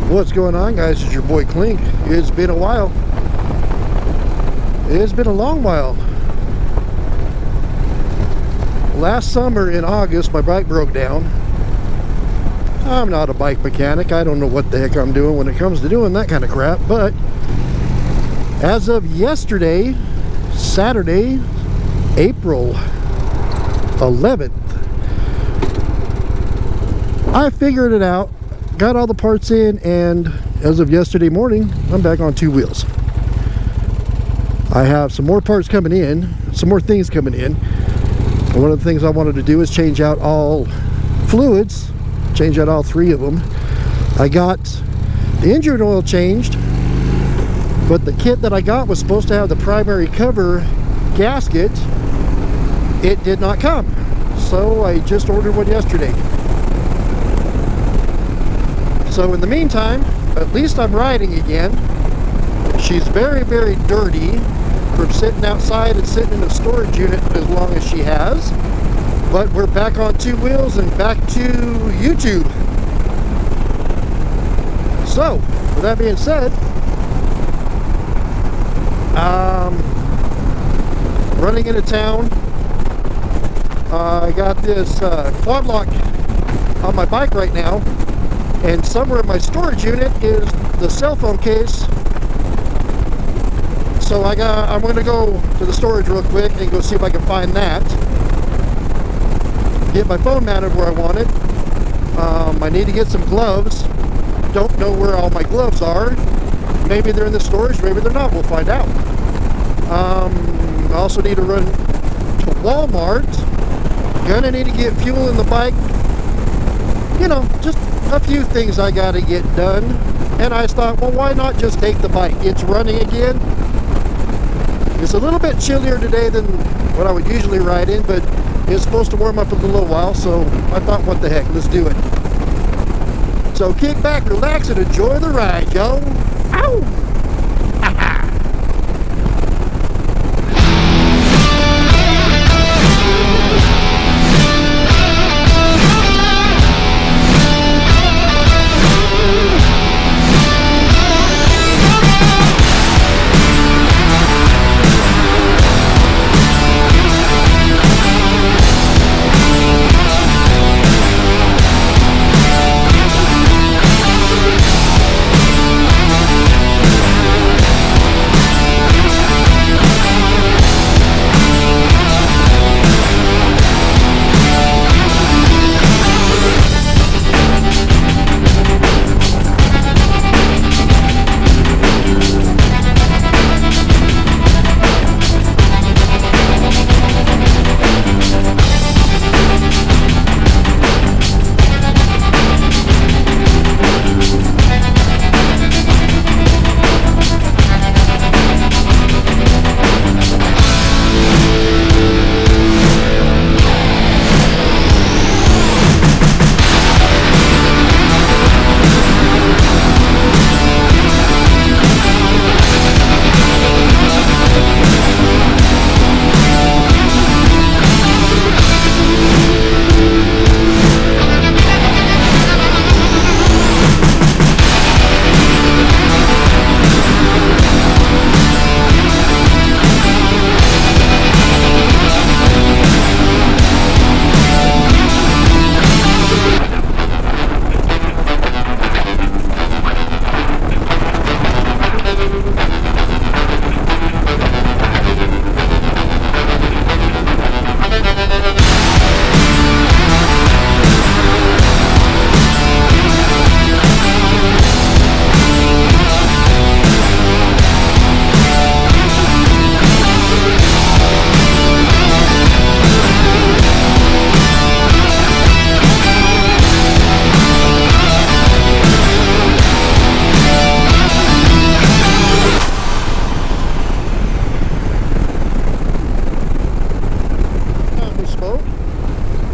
What's going on, guys? It's your boy Clink. It's been a while. It's been a long while. Last summer in August, my bike broke down. I'm not a bike mechanic. I don't know what the heck I'm doing when it comes to doing that kind of crap. But as of yesterday, Saturday, April 11th, I figured it out. Got all the parts in, and as of yesterday morning, I'm back on two wheels. I have some more parts coming in, some more things coming in. One of the things I wanted to do is change out all fluids, change out all three of them. I got the engine oil changed, but the kit that I got was supposed to have the primary cover gasket. It did not come, so I just ordered one yesterday. So in the meantime, at least I'm riding again. She's very, very dirty from sitting outside and sitting in a storage unit as long as she has. But we're back on two wheels and back to YouTube. So, with that being said, running into town. I got this quad lock on my bike right now. And somewhere in my storage unit is the cell phone case. So I'm going to go to the storage real quick and go see if I can find that. Get my phone mounted where I want it. I need to get some gloves. Don't know where all my gloves are. Maybe they're in the storage, maybe they're not. We'll find out. I also need to run to Walmart. Gonna need to get fuel in the bike. You know, just a few things I gotta get done. And I thought, well, why not just take the bike? It's running again. It's a little bit chillier today than what I would usually ride in, but it's supposed to warm up in a little while, so I thought, what the heck, let's do it. So kick back, relax, and enjoy the ride, yo. Ow!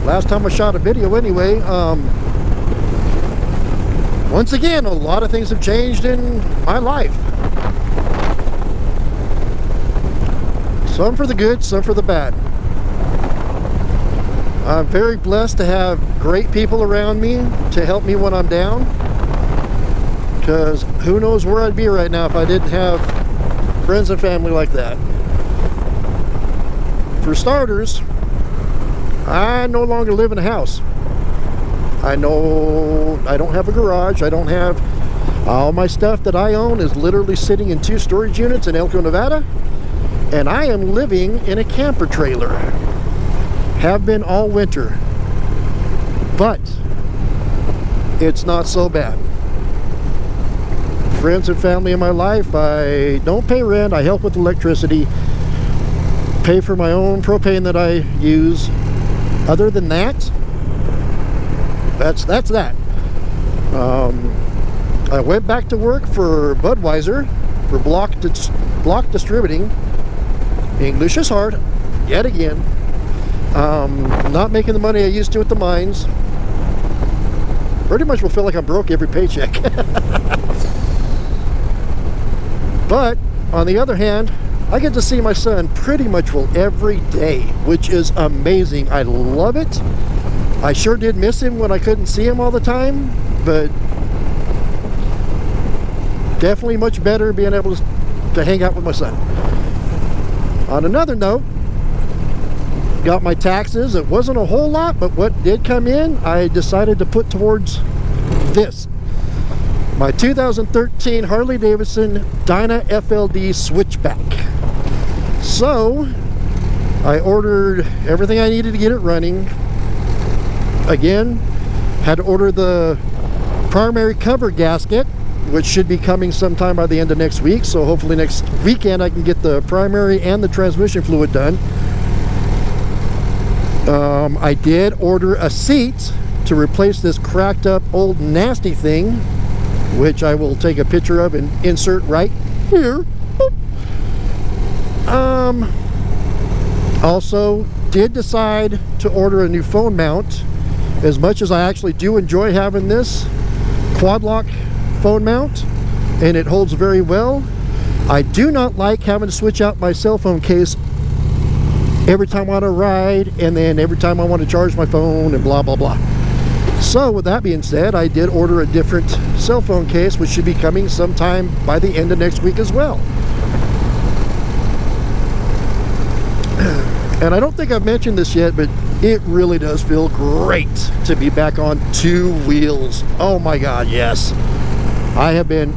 Last time I shot a video anyway, once again, a lot of things have changed in my life. Some for the good, some for the bad. I'm very blessed to have great people around me to help me when I'm down. because who knows where I'd be right now if I didn't have friends and family like that. For starters, I no longer live in a house. I don't have a garage. I don't have all my stuff that I own is literally sitting in 2 storage units in Elko, Nevada, and I am living in a camper trailer. Have been all winter, but it's not so bad. Friends and family in my life. I don't pay rent. I help with electricity, pay for my own propane that I use. Other than that, that's that. I went back to work for Budweiser for block distributing. English is hard, yet again. Not making the money I used to at the mines. Pretty much will feel like I'm broke every paycheck. But on the other hand, I get to see my son pretty much every day, which is amazing. I love it. I sure did miss him when I couldn't see him all the time, but definitely much better being able to hang out with my son. On another note, got my taxes. It wasn't a whole lot, but what did come in, I decided to put towards this. My 2013 Harley-Davidson Dyna FLD Switchback. So, I ordered everything I needed to get it running. Again, had to order the primary cover gasket, which should be coming sometime by the end of next week. So hopefully next weekend I can get the primary and the transmission fluid done. I did order a seat to replace this cracked up old nasty thing, which I will take a picture of and insert right here. Also did decide to order a new phone mount. As much as I actually do enjoy having this quad lock phone mount, and it holds very well, I do not like having to switch out my cell phone case every time I want to ride, and then every time I want to charge my phone, and blah blah blah. So with that being said, I did order a different cell phone case, which should be coming sometime by the end of next week as well. And I don't think I've mentioned this yet, but it really does feel great to be back on 2 wheels. Oh my God, yes. I have been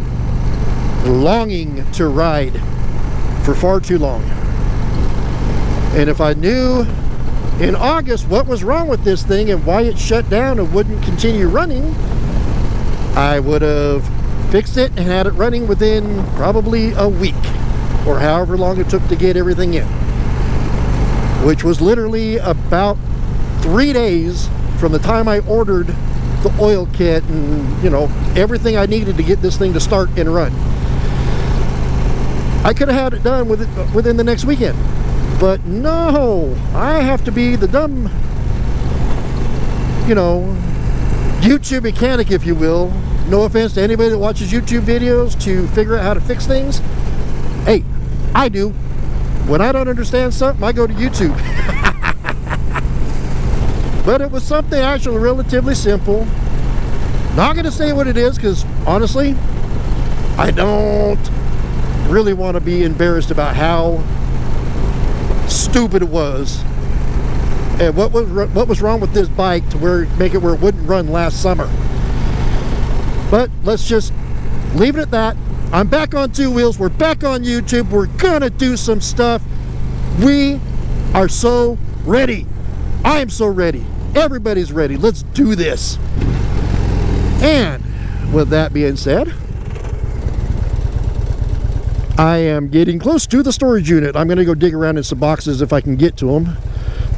longing to ride for far too long. And if I knew in August what was wrong with this thing and why it shut down and wouldn't continue running, I would have fixed it and had it running within probably a week, or however long it took to get everything in, which was literally about 3 days from the time I ordered the oil kit and, you know, everything I needed to get this thing to start and run. I could have had it done within the next weekend, but no, I have to be the dumb, you know, YouTube mechanic, if you will. No offense to anybody that watches YouTube videos to figure out how to fix things. Hey, I do. When I don't understand something, I go to YouTube. But it was something actually relatively simple. Not going to say what it is, because honestly, I don't really want to be embarrassed about how stupid it was and what was wrong with this bike to make it where it wouldn't run last summer. But let's just leave it at that. I'm back on 2 wheels. We're back on YouTube. We're gonna do some stuff. We are so ready. I am so ready. Everybody's ready. Let's do this. And with that being said, I am getting close to the storage unit. I'm going to go dig around in some boxes if I can get to them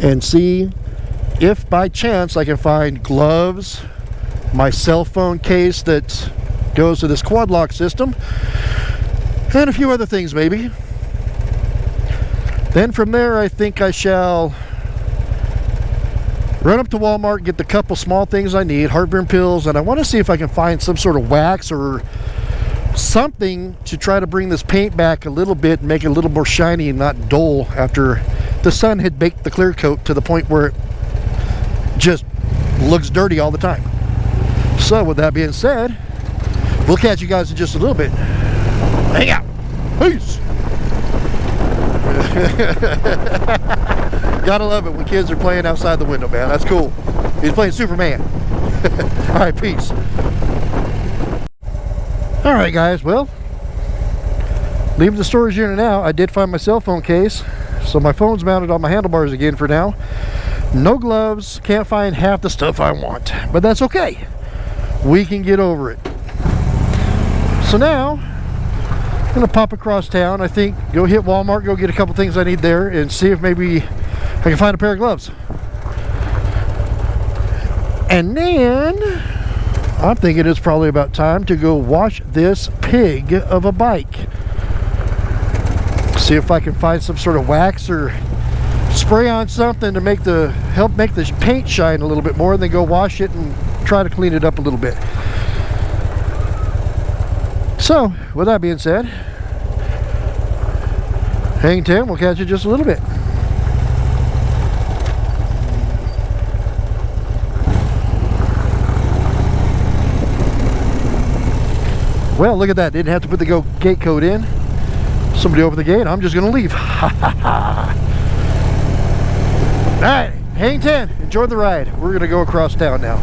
and see if by chance I can find gloves, my cell phone case that goes to this quad lock system, and a few other things maybe. Then from there I think I shall run up to Walmart and get the couple small things I need, heartburn pills, and I want to see if I can find some sort of wax or something to try to bring this paint back a little bit and make it a little more shiny and not dull after the sun had baked the clear coat to the point where it just looks dirty all the time. So with that being said, We'll catch you guys in just a little bit. Hang out. Peace. Gotta love it when kids are playing outside the window, man. That's cool. He's playing Superman. All right, peace. All right, guys. Well, leaving the storage unit now. I did find my cell phone case, so my phone's mounted on my handlebars again for now. No gloves. Can't find half the stuff I want, but that's okay. We can get over it. So now I'm gonna pop across town. I think go hit Walmart, go get a couple things I need there, and see if maybe I can find a pair of gloves. And then I'm thinking it's probably about time to go wash this pig of a bike. See if I can find some sort of wax or spray on something to help make the paint shine a little bit more, and then go wash it and try to clean it up a little bit. So, with that being said, hang 10, we'll catch you just a little bit. Well, look at that. Didn't have to put the gate code in. Somebody opened the gate. I'm just going to leave. All right, hang 10. Enjoy the ride. We're going to go across town now.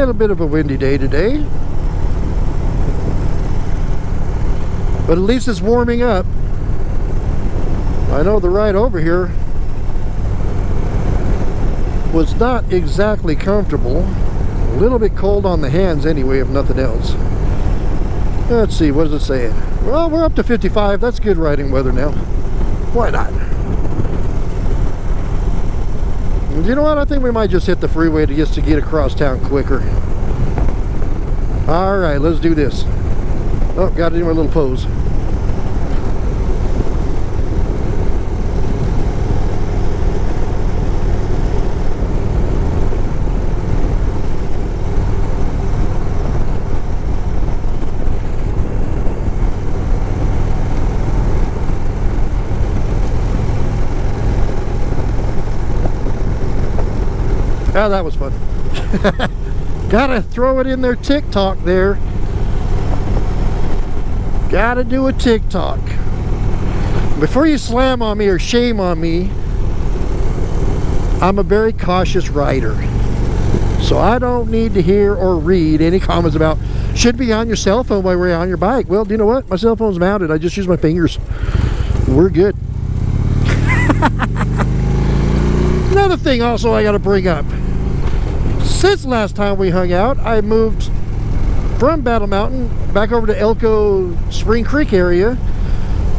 A bit of a windy day today, but at least it's warming up. I know the ride over here was not exactly comfortable. A little bit cold on the hands anyway, if nothing else. Let's see, what is it saying? Well, we're up to 55. That's good riding weather now. Why not? You know what? I think we might just hit the freeway just to get across town quicker. All right, let's do this. Oh, got to do my little pose. Oh, that was fun. Gotta throw it in their TikTok there. Gotta do a TikTok. Before you slam on me or shame on me, I'm a very cautious rider. So I don't need to hear or read any comments about should be on your cell phone while you're on your bike. Well, do you know what? My cell phone's mounted. I just use my fingers. We're good. Another thing also I gotta bring up. Since last time we hung out, I moved from Battle Mountain back over to Elko Spring Creek area,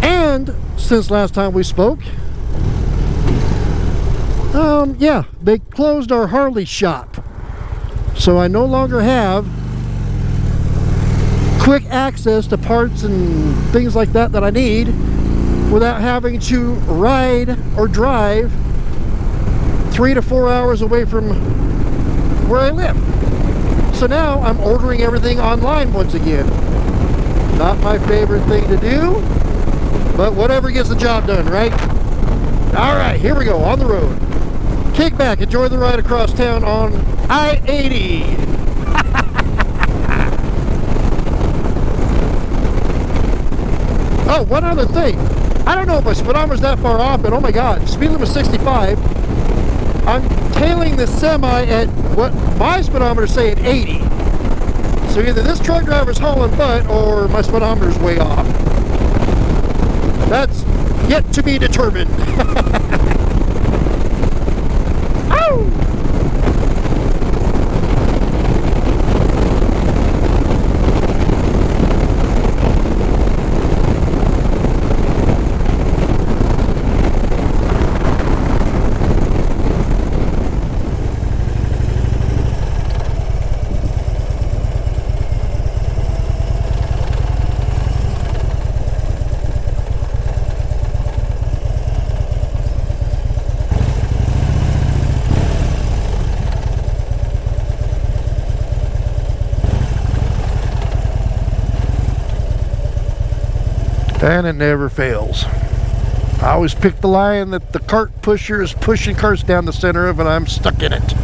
and since last time we spoke, yeah, they closed our Harley shop, so I no longer have quick access to parts and things like that I need without having to ride or drive 3 to 4 hours away from where I live. So now I'm ordering everything online once again. Not my favorite thing to do, but whatever gets the job done, right? All right, here we go, on the road. Kick back, enjoy the ride across town on I-80. Oh, one other thing. I don't know if my speedometer's that far off, but oh my God, speed limit 65. I'm tailing the semi at what my speedometer's saying 80. So either this truck driver's hauling butt or my speedometer's way off. That's yet to be determined. Ow! And it never fails. I always pick the line that the cart pusher is pushing carts down the center of, and I'm stuck in it.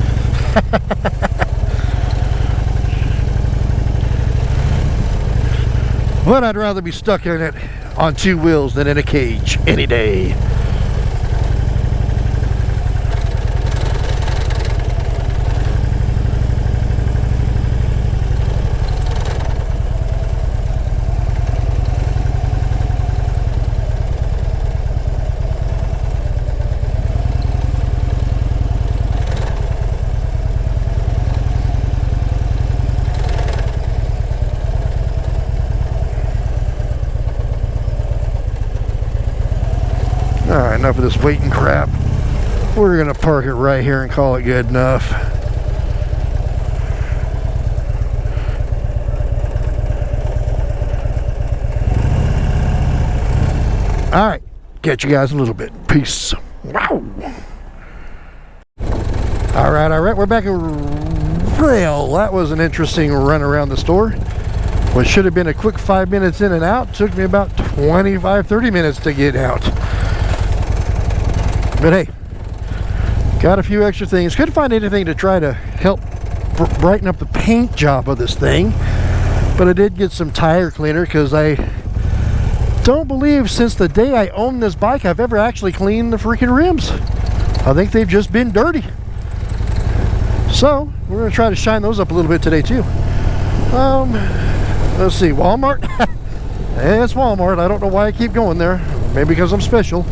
But I'd rather be stuck in it on two wheels than in a cage any day. Alright, enough of this waiting crap. We're gonna park it right here and call it good enough. Alright, catch you guys in a little bit. Peace. Wow. Alright, we're back at rail. That was an interesting run around the store. What should have been a quick 5 minutes in and out took me about 25-30 minutes to get out. But hey, got a few extra things. Couldn't find anything to try to help brighten up the paint job of this thing. But I did get some tire cleaner because I don't believe since the day I owned this bike I've ever actually cleaned the freaking rims. I think they've just been dirty. So we're going to try to shine those up a little bit today too. Let's see, Walmart. It's Walmart. I don't know why I keep going there. Maybe because I'm special.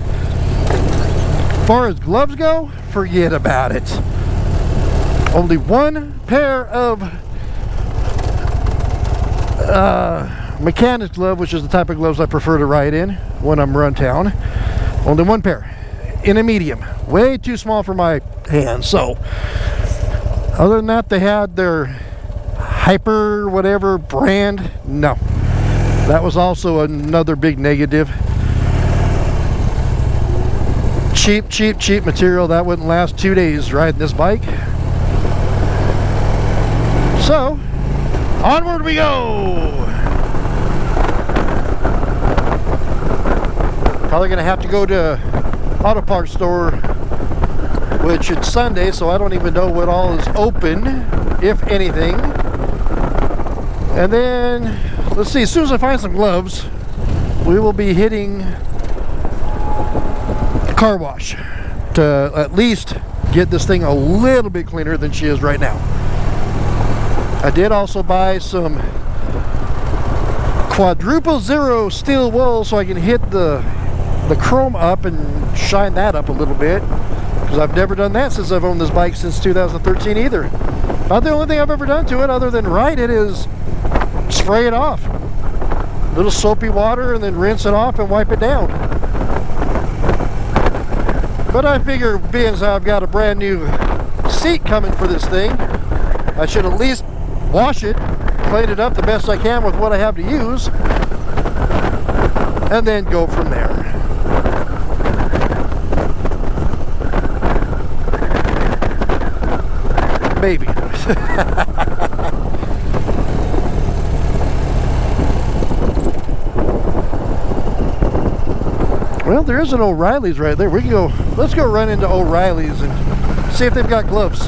As far as gloves go, forget about it. Only one pair of mechanics glove, which is the type of gloves I prefer to ride in when I'm run town. Only one pair in a medium. Way too small for my hands. So other than that, they had their Hyper whatever brand. No, that was also another big negative. Cheap material that wouldn't last 2 days riding this bike. So onward we go. Probably gonna have to go to auto parts store, which it's Sunday, so I don't even know what all is open, if anything. And then let's see, as soon as I find some gloves, we will be hitting car wash to at least get this thing a little bit cleaner than she is right now. I did also buy some quadruple zero steel wool so I can hit the chrome up and shine that up a little bit, because I've never done that since I've owned this bike since 2013 either. About the only thing I've ever done to it other than ride it is spray it off. Little soapy water and then rinse it off and wipe it down. But I figure, being as I've got a brand new seat coming for this thing, I should at least wash it, clean it up the best I can with what I have to use, and then go from there. Maybe. Well, there is an O'Reilly's right there. We can go, let's go run into O'Reilly's and see if they've got gloves.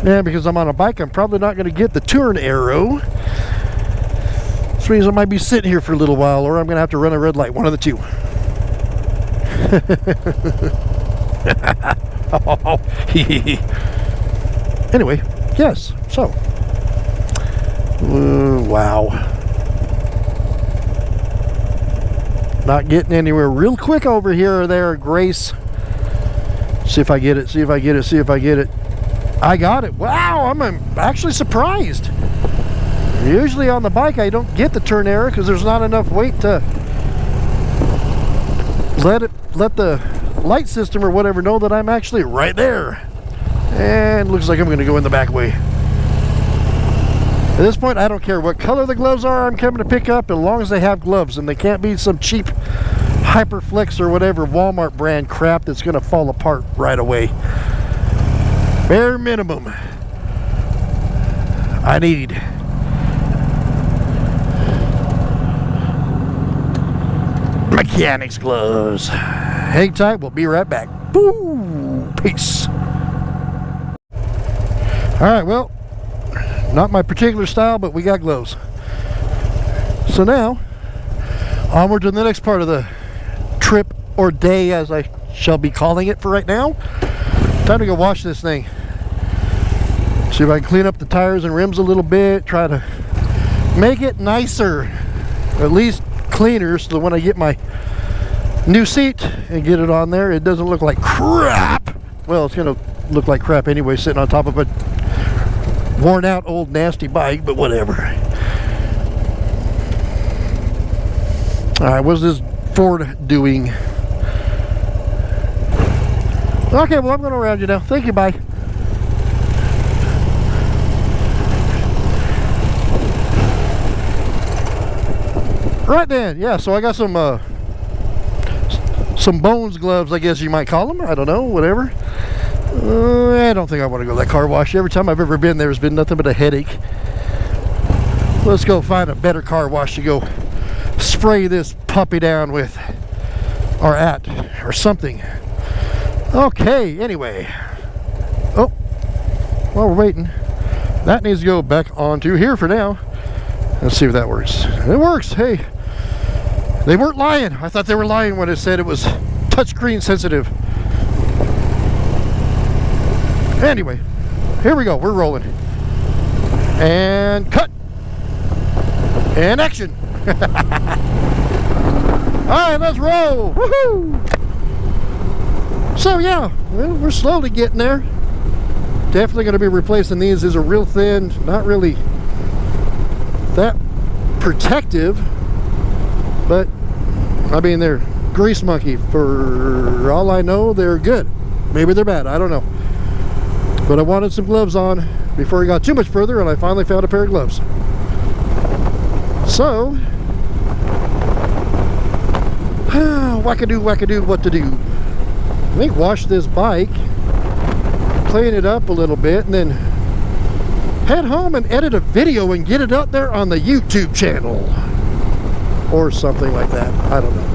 Yeah, because I'm on a bike, I'm probably not going to get the turn arrow. This means I might be sitting here for a little while, or I'm going to have to run a red light, one of the two. Anyway, yes, so wow, not getting anywhere real quick over here or there, Grace. See if I get it, see if I get it, see if I get it. I got it. Wow, I'm actually surprised. Usually on the bike I don't get the turn arrow because there's not enough weight to let the light system or whatever know that I'm actually right there. And looks like I'm going to go in the back way. At this point, I don't care what color the gloves are I'm coming to pick up, as long as they have gloves, and they can't be some cheap Hyperflex or whatever Walmart brand crap that's going to fall apart right away. Bare minimum, I need mechanics gloves. Hang tight, we'll be right back. Boo! Peace. Alright, well, not my particular style, but we got gloves. So now, onward to the next part of the trip, or day as I shall be calling it for right now. Time to go wash this thing. See if I can clean up the tires and rims a little bit, try to make it nicer, or at least cleaner, so that when I get my new seat and get it on there, it doesn't look like crap. Well, it's gonna look like crap anyway, sitting on top of a worn out old nasty bike, but whatever. Alright, what's this Ford doing? Okay, well, I'm going around you now. Thank you, bye. Right then, yeah, so I got some Bones gloves, I guess you might call them. I don't know, whatever. I don't think I want to go to that car wash. Every time I've ever been there, it's been nothing but a headache. Let's go find a better car wash to go spray this puppy down with, or something. Okay, anyway. Oh, while we're waiting, that needs to go back onto here for now. Let's see if that works. It works. Hey, they weren't lying. I thought they were lying when it said it was touchscreen sensitive. Anyway, here we go. We're rolling. And cut. And action. Alright, let's roll. Woohoo! So yeah, well, we're slowly getting there. Definitely going to be replacing these. These are real thin, not really that protective, but I mean, they're grease monkey. For all I know, they're good. Maybe they're bad, I don't know. But I wanted some gloves on before I got too much further, and I finally found a pair of gloves. So, wackadoo, wackadoo, what to do? I think wash this bike, clean it up a little bit, and then head home and edit a video and get it up there on the YouTube channel. Or something like that. I don't know.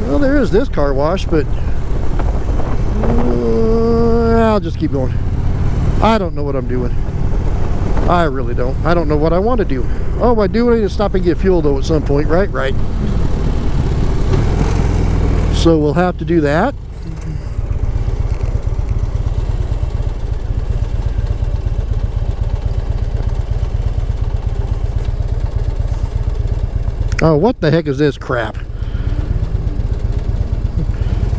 Well, there is this car wash, but I'll just keep going. I don't know what I'm doing. I really don't. I don't know what I want to do. Oh, I do need to stop and get fuel though at some point, right? Right. So we'll have to do that. Oh, what the heck is this crap?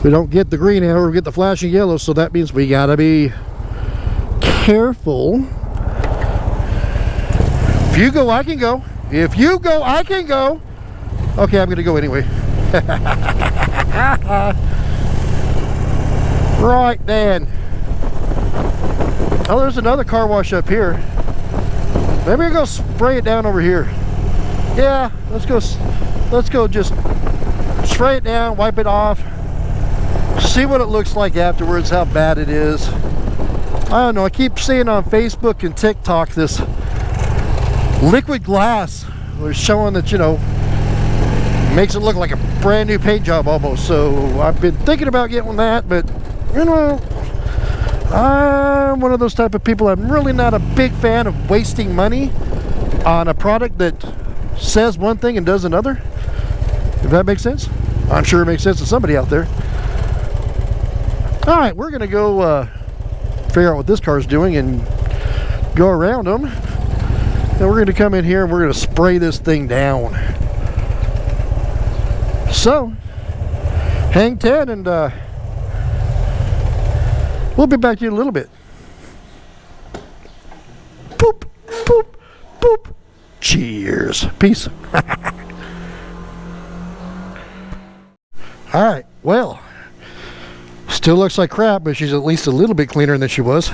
We don't get the green arrow, we get the flashing yellow, so that means we gotta be careful. If you go, I can go. If you go, I can go. Okay, I'm gonna go anyway. Right then. Oh, there's another car wash up here. Maybe I'll go spray it down over here. Yeah, let's go just spray it down, wipe it off, see what it looks like afterwards, how bad it is. I don't know, I keep seeing on Facebook and TikTok this liquid glass was showing that, you know, makes it look like a brand new paint job almost. So I've been thinking about getting that, but you know, I'm one of those type of people. I'm really not a big fan of wasting money on a product that says one thing and does another, if that makes sense. I'm sure it makes sense to somebody out there. Alright, we're gonna go figure out what this car is doing and go around them, and we're gonna come in here and we're gonna spray this thing down. So hang 10 and we'll be back to you in a little bit. Boop, boop, boop. Cheers. Peace. Alright, well, still looks like crap, but she's at least a little bit cleaner than she was.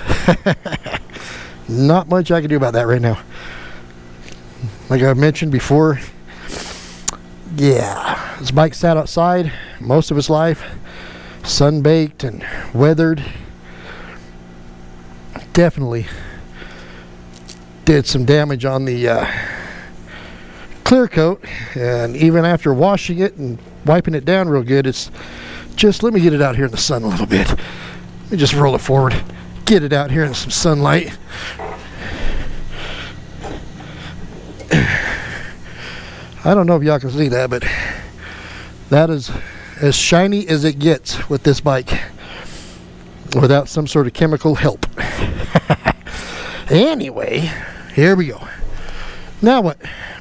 Not much I can do about that right now. Like I mentioned before, yeah, This bike sat outside most of its life, sun-baked and weathered. Definitely did some damage on the clear coat, and even after washing it and wiping it down real good, it's just, let me get it out here in the sun a little bit. Let me just roll it forward, get it out here in some sunlight. I don't know if y'all can see that, but that is as shiny as it gets with this bike without some sort of chemical help. Anyway, here we go. Now what?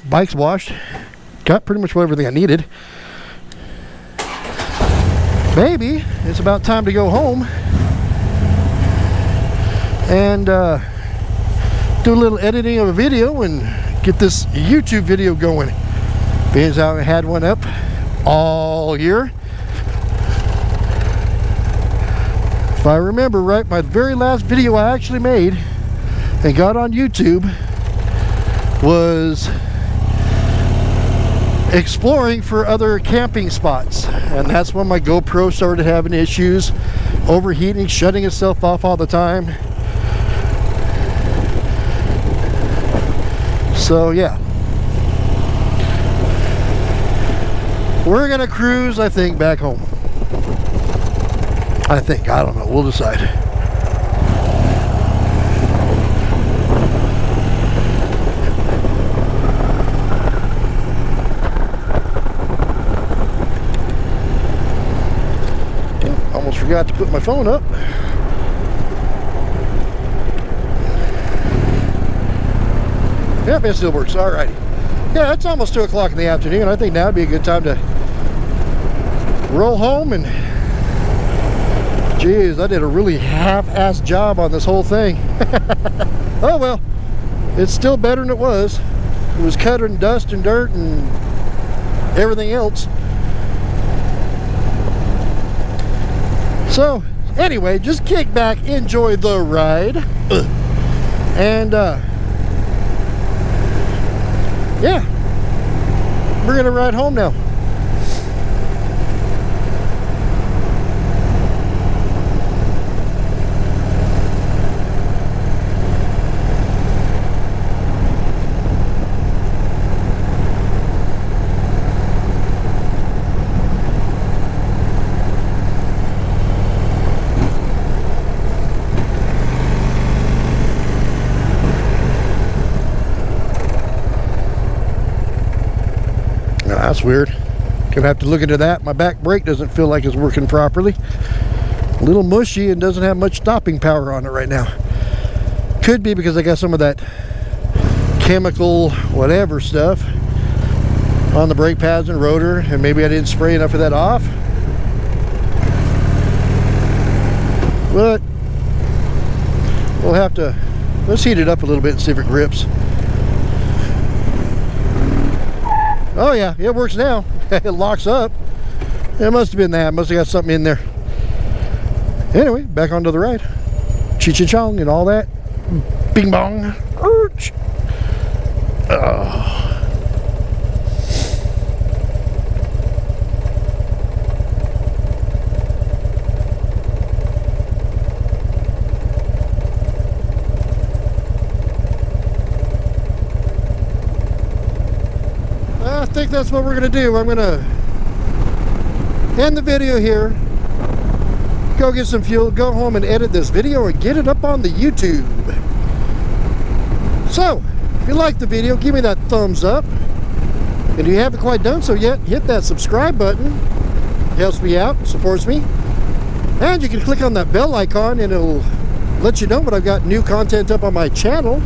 Bike's washed. Got pretty much everything I needed. Maybe it's about time to go home and do a little editing of a video and get this YouTube video going. Being as I haven't had one up all year. If I remember right, my very last video I actually made and got on YouTube was exploring for other camping spots, and that's when my GoPro started having issues, overheating, shutting itself off all the time. So yeah, we're gonna cruise, I think, back home. I don't know, we'll decide. Almost forgot to put my phone up. Yep, it still works. Alrighty. Yeah, it's almost 2 o'clock in the afternoon. I think now would be a good time to roll home. And geez, I did a really half-assed job on this whole thing. Oh well, it's still better than it was. It was covered in dust and dirt and everything else. So anyway, just kick back, enjoy the ride, and yeah, we're gonna ride home now. That's weird. Gonna have to look into that. My back brake doesn't feel like it's working properly. A little mushy and doesn't have much stopping power on it right now. Could be because I got some of that chemical whatever stuff on the brake pads and rotor, and maybe I didn't spray enough of that off. But we'll have to, let's heat it up a little bit and see if it grips. Oh yeah, it works now. It locks up. It must have been that. Must have got something in there. Anyway, back onto the ride. Chi-chi-chong and all that. Bing bong. Ouch. I think that's what we're going to do. I'm going to end the video here, go get some fuel, go home and edit this video and get it up on the YouTube. So, if you like the video, give me that thumbs up. And if you haven't quite done so yet, hit that subscribe button. It helps me out, supports me. And you can click on that bell icon and it'll let you know when I've got new content up on my channel.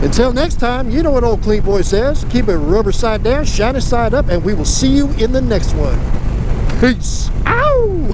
Until next time, you know what old Clean Boy says. Keep it rubber side down, shiny side up, and we will see you in the next one. Peace. Ow!